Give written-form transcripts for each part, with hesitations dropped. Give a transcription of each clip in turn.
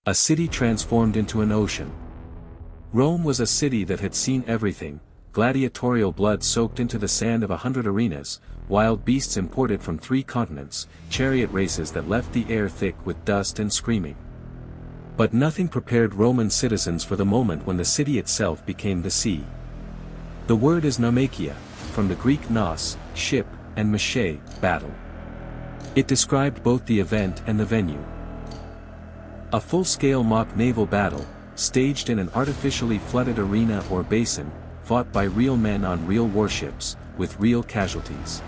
A city transformed into an ocean. Rome was a city that had seen everything: gladiatorial blood soaked into the sand of 100 arenas, wild beasts imported from 3 continents, chariot races that left the air thick with dust and screaming. But nothing prepared Roman citizens for the moment when the city itself became the sea. The word is Naumachia, from the Greek nous, ship, and mache, battle. It described both the event and the venue. A full-scale mock naval battle, staged in an artificially flooded arena or basin, fought by real men on real warships, with real casualties.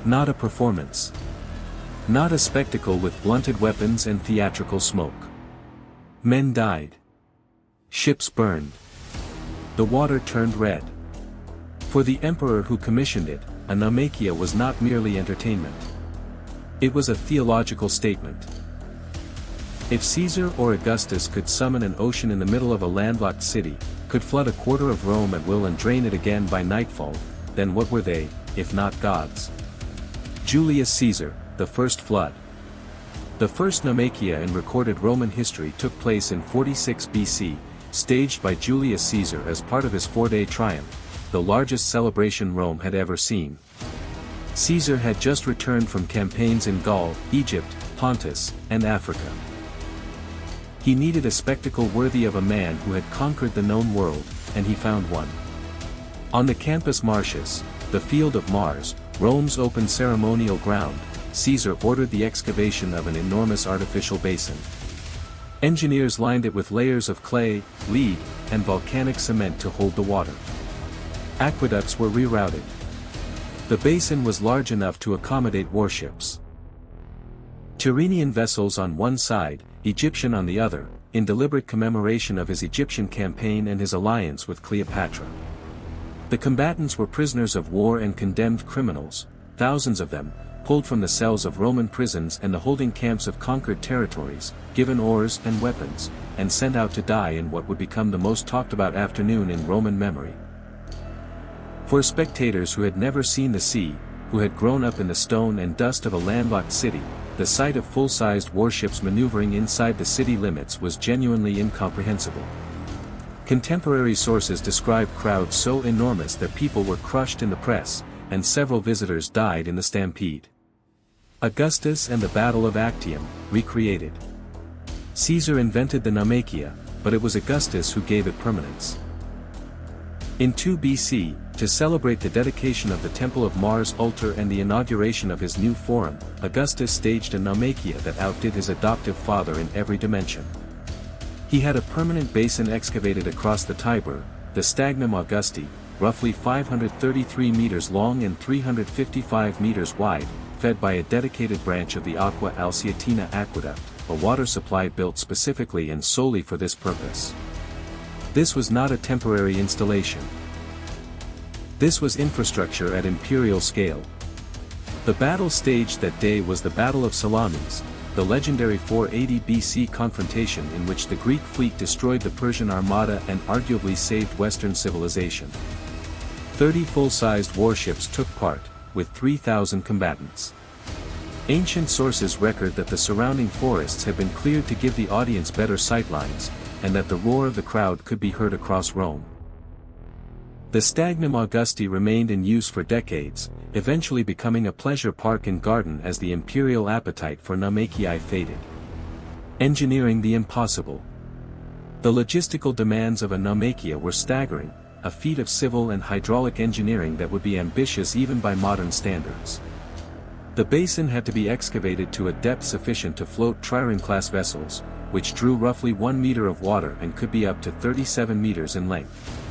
Not a performance. Not a spectacle with blunted weapons and theatrical smoke. Men died. Ships burned. The water turned red. For the emperor who commissioned it, a Naumachia was not merely entertainment. It was a theological statement. If Caesar or Augustus could summon an ocean in the middle of a landlocked city, could flood a quarter of Rome at will and drain it again by nightfall, then what were they, if not gods? Julius Caesar, the first flood. The first Naumachia in recorded Roman history took place in 46 BC, staged by Julius Caesar as part of his 4-day triumph, the largest celebration Rome had ever seen. Caesar had just returned from campaigns in Gaul, Egypt, Pontus, and Africa. He needed a spectacle worthy of a man who had conquered the known world, and he found one. On the Campus Martius, the field of Mars, Rome's open ceremonial ground, Caesar ordered the excavation of an enormous artificial basin. Engineers lined it with layers of clay, lead, and volcanic cement to hold the water. Aqueducts were rerouted. The basin was large enough to accommodate warships. Tyrrhenian vessels on one side, Egyptian on the other, in deliberate commemoration of his Egyptian campaign and his alliance with Cleopatra. The combatants were prisoners of war and condemned criminals, thousands of them, pulled from the cells of Roman prisons and the holding camps of conquered territories, given oars and weapons, and sent out to die in what would become the most talked about afternoon in Roman memory. For spectators who had never seen the sea, who had grown up in the stone and dust of a landlocked city, the sight of full-sized warships maneuvering inside the city limits was genuinely incomprehensible. Contemporary sources describe crowds so enormous that people were crushed in the press, and several visitors died in the stampede. Augustus and the Battle of Actium, recreated. Caesar invented the Naumachia, but it was Augustus who gave it permanence. In 2 BC, to celebrate the dedication of the Temple of Mars altar and the inauguration of his new forum, Augustus staged a Naumachia that outdid his adoptive father in every dimension. He had a permanent basin excavated across the Tiber, the Stagnum Augusti, roughly 533 meters long and 355 meters wide, fed by a dedicated branch of the Aqua Alsietina aqueduct, a water supply built specifically and solely for this purpose. This was not a temporary installation. This was infrastructure at imperial scale. The battle staged that day was the Battle of Salamis, the legendary 480 BC confrontation in which the Greek fleet destroyed the Persian armada and arguably saved Western civilization. 30 full-sized warships took part, with 3,000 combatants. Ancient sources record that the surrounding forests had been cleared to give the audience better sightlines, and that the roar of the crowd could be heard across Rome. The Stagnum Augusti remained in use for decades, eventually becoming a pleasure park and garden as the imperial appetite for Naumachia faded. Engineering the impossible. The logistical demands of a Naumachia were staggering, a feat of civil and hydraulic engineering that would be ambitious even by modern standards. The basin had to be excavated to a depth sufficient to float trireme-class vessels, which drew roughly 1 meter of water and could be up to 37 meters in length.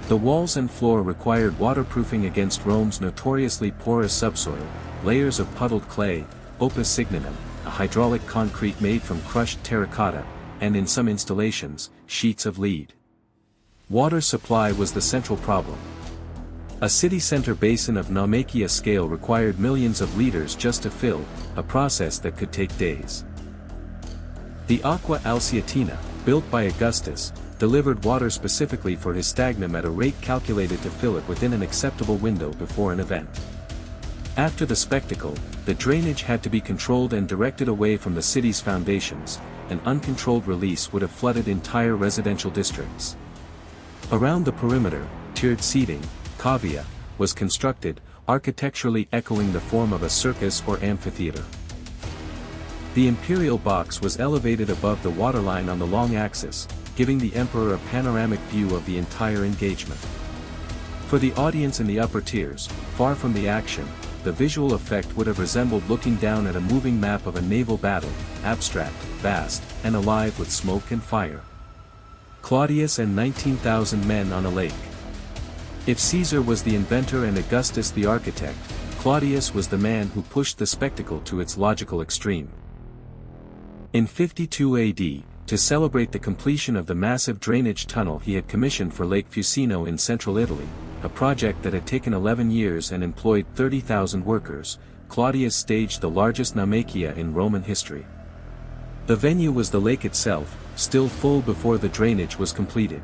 The walls and floor required waterproofing against Rome's notoriously porous subsoil, layers of puddled clay, opus signinum, a hydraulic concrete made from crushed terracotta, and in some installations, sheets of lead. Water supply was the central problem. A city center basin of Naumachia scale required millions of liters just to fill, a process that could take days. The Aqua Alsietina, built by Augustus, delivered water specifically for his stagnum at a rate calculated to fill it within an acceptable window before an event. After the spectacle, the drainage had to be controlled and directed away from the city's foundations, an uncontrolled release would have flooded entire residential districts. Around the perimeter, tiered seating, cavea, was constructed, architecturally echoing the form of a circus or amphitheater. The imperial box was elevated above the waterline on the long axis, giving the emperor a panoramic view of the entire engagement. For the audience in the upper tiers, far from the action, the visual effect would have resembled looking down at a moving map of a naval battle, abstract, vast, and alive with smoke and fire. Claudius and 19,000 men on a lake. If Caesar was the inventor and Augustus the architect, Claudius was the man who pushed the spectacle to its logical extreme. In 52 AD, to celebrate the completion of the massive drainage tunnel he had commissioned for Lake Fucino in central Italy, a project that had taken 11 years and employed 30,000 workers, Claudius staged the largest Naumachia in Roman history. The venue was the lake itself, still full before the drainage was completed.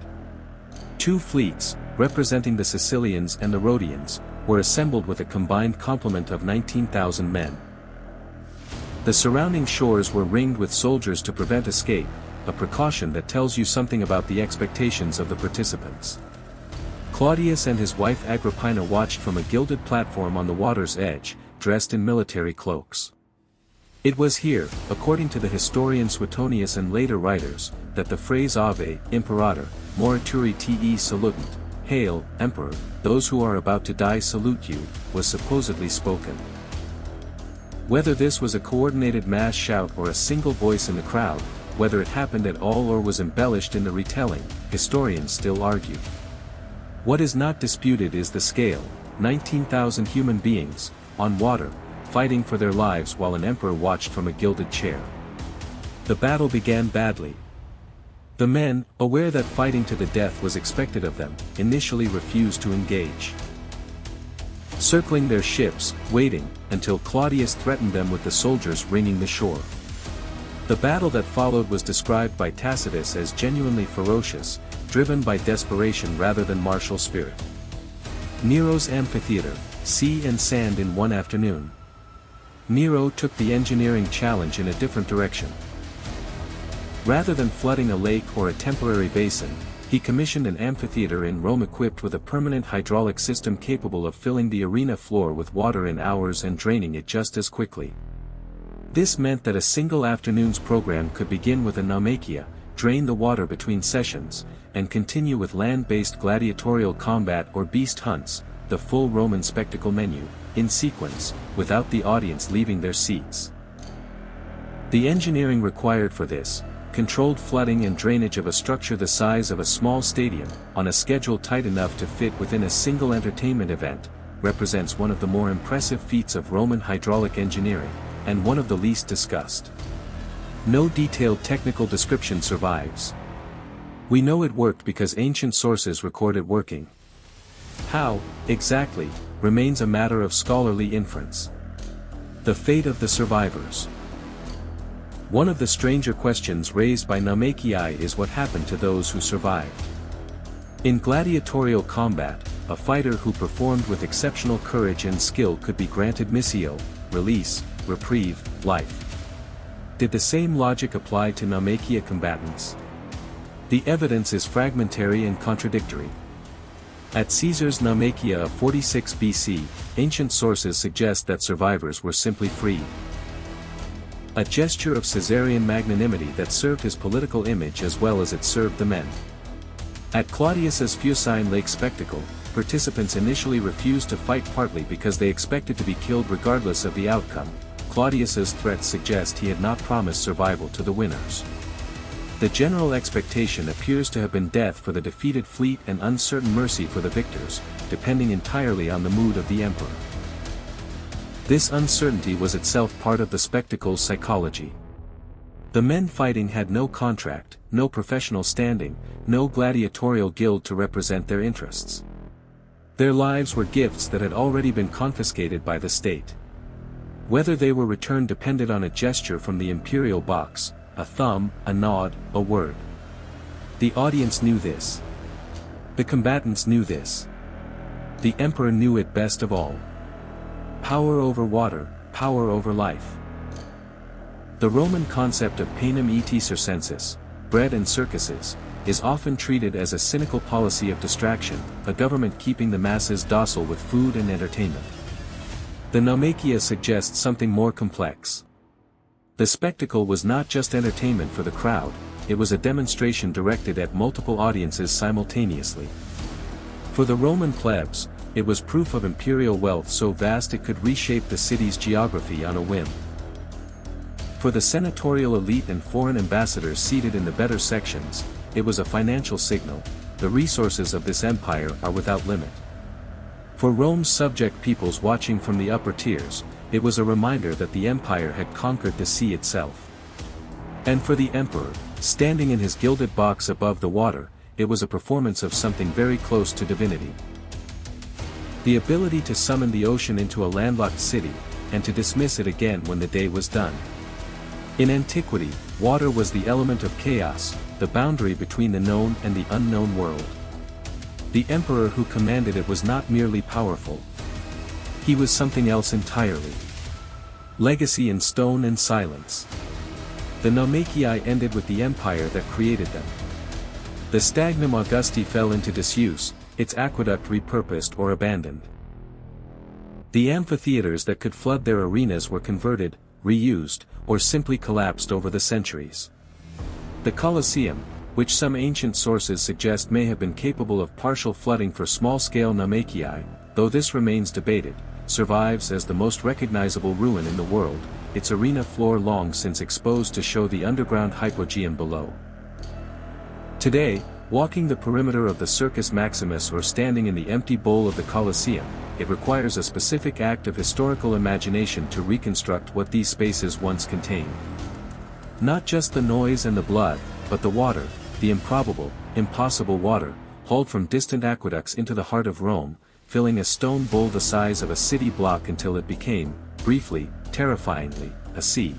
2 fleets, representing the Sicilians and the Rhodians, were assembled with a combined complement of 19,000 men. The surrounding shores were ringed with soldiers to prevent escape, a precaution that tells you something about the expectations of the participants. Claudius and his wife Agrippina watched from a gilded platform on the water's edge, dressed in military cloaks. It was here, according to the historian Suetonius and later writers, that the phrase Ave, Imperator, morituri te salutant, Hail, Emperor, those who are about to die salute you, was supposedly spoken. Whether this was a coordinated mass shout or a single voice in the crowd, whether it happened at all or was embellished in the retelling, historians still argue. What is not disputed is the scale, 19,000 human beings, on water, fighting for their lives while an emperor watched from a gilded chair. The battle began badly. The men, aware that fighting to the death was expected of them, initially refused to engage. Circling their ships, waiting, until Claudius threatened them with the soldiers ringing the shore. The battle that followed was described by Tacitus as genuinely ferocious, driven by desperation rather than martial spirit. Nero's amphitheater, sea and sand in one afternoon. Nero took the engineering challenge in a different direction. Rather than flooding a lake or a temporary basin, he commissioned an amphitheater in Rome equipped with a permanent hydraulic system capable of filling the arena floor with water in hours and draining it just as quickly. This meant that a single afternoon's program could begin with a Naumachia, drain the water between sessions, and continue with land-based gladiatorial combat or beast hunts, the full Roman spectacle menu, in sequence, without the audience leaving their seats. The engineering required for this, controlled flooding and drainage of a structure the size of a small stadium, on a schedule tight enough to fit within a single entertainment event, represents one of the more impressive feats of Roman hydraulic engineering, and one of the least discussed. No detailed technical description survives. We know it worked because ancient sources record it working. How, exactly, remains a matter of scholarly inference. The fate of the survivors. One of the stranger questions raised by Naumachia is what happened to those who survived. In gladiatorial combat, a fighter who performed with exceptional courage and skill could be granted missio, release, reprieve, life. Did the same logic apply to Naumachia combatants? The evidence is fragmentary and contradictory. At Caesar's Naumachia of 46 BC, ancient sources suggest that survivors were simply freed. A gesture of Caesarian magnanimity that served his political image as well as it served the men. At Claudius's Fucine Lake spectacle, participants initially refused to fight partly because they expected to be killed regardless of the outcome. Claudius's threats suggest he had not promised survival to the winners. The general expectation appears to have been death for the defeated fleet and uncertain mercy for the victors, depending entirely on the mood of the emperor. This uncertainty was itself part of the spectacle's psychology. The men fighting had no contract, no professional standing, no gladiatorial guild to represent their interests. Their lives were gifts that had already been confiscated by the state. Whether they were returned depended on a gesture from the imperial box, a thumb, a nod, a word. The audience knew this. The combatants knew this. The emperor knew it best of all. Power over water, power over life. The Roman concept of panem et circenses, bread and circuses, is often treated as a cynical policy of distraction, a government keeping the masses docile with food and entertainment. The Naumachia suggests something more complex. The spectacle was not just entertainment for the crowd, it was a demonstration directed at multiple audiences simultaneously. For the Roman plebs, it was proof of imperial wealth so vast it could reshape the city's geography on a whim. For the senatorial elite and foreign ambassadors seated in the better sections, it was a financial signal: the resources of this empire are without limit. For Rome's subject peoples watching from the upper tiers, it was a reminder that the empire had conquered the sea itself. And for the emperor, standing in his gilded box above the water, it was a performance of something very close to divinity. The ability to summon the ocean into a landlocked city, and to dismiss it again when the day was done. In antiquity, water was the element of chaos, the boundary between the known and the unknown world. The emperor who commanded it was not merely powerful. He was something else entirely. Legacy in stone and silence. The Naumachii ended with the empire that created them. The Stagnum Augusti fell into disuse, its aqueduct repurposed or abandoned. The amphitheaters that could flood their arenas were converted, reused, or simply collapsed over the centuries. The Colosseum, which some ancient sources suggest may have been capable of partial flooding for small-scale Naumachii, though this remains debated, survives as the most recognizable ruin in the world, its arena floor long since exposed to show the underground hypogeum below. Today, walking the perimeter of the Circus Maximus or standing in the empty bowl of the Colosseum, it requires a specific act of historical imagination to reconstruct what these spaces once contained. Not just the noise and the blood, but the water, the improbable, impossible water, hauled from distant aqueducts into the heart of Rome, filling a stone bowl the size of a city block until it became, briefly, terrifyingly, a sea.